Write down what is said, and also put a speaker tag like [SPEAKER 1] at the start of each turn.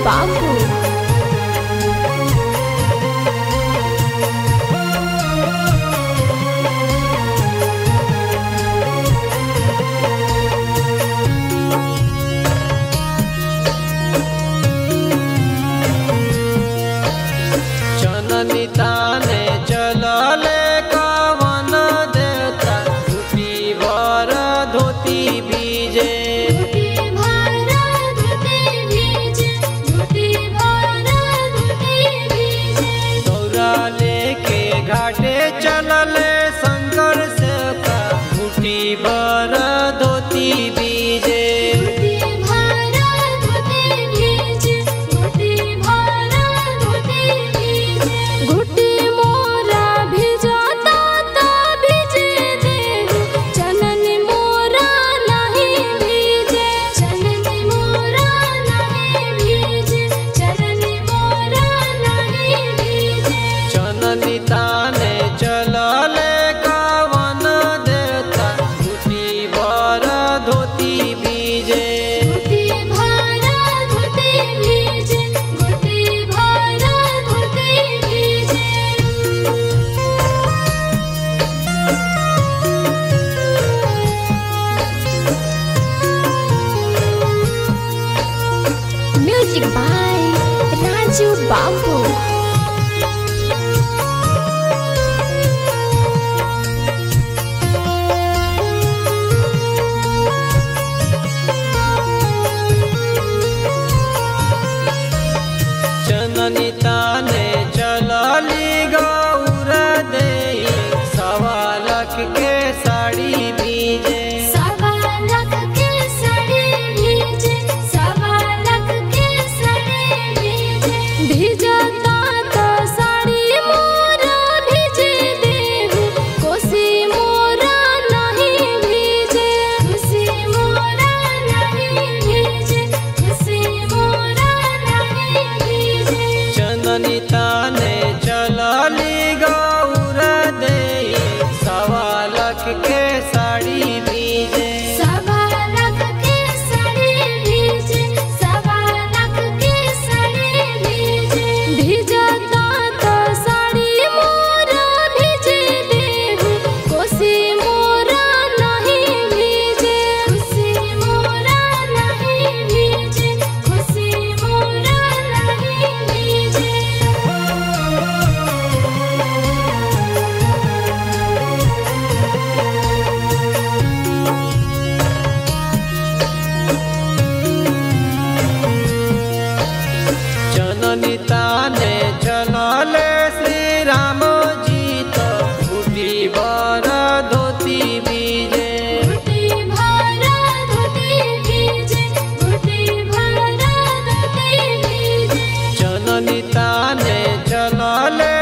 [SPEAKER 1] बाबू।
[SPEAKER 2] चननी ताने चलले कवन देवता धोती भर धोती बीजे। दौरा लेके घाटे चलले शंकर से का धोती भर धोती बीजे। ताने चलले कवन देवता धोती भर धोती बीजे।
[SPEAKER 1] म्यूजिक बाय राजू बाबू।
[SPEAKER 2] चननी ताने चलली गौर देई सवा लाख के साड़ी बीजे। चननी ताने चलली गौर देई सवा लाख के साड़ी बीजे। चननी ताने चलले श्री राम जी तो धोती भर धोती बीजे। चननी ताने चलले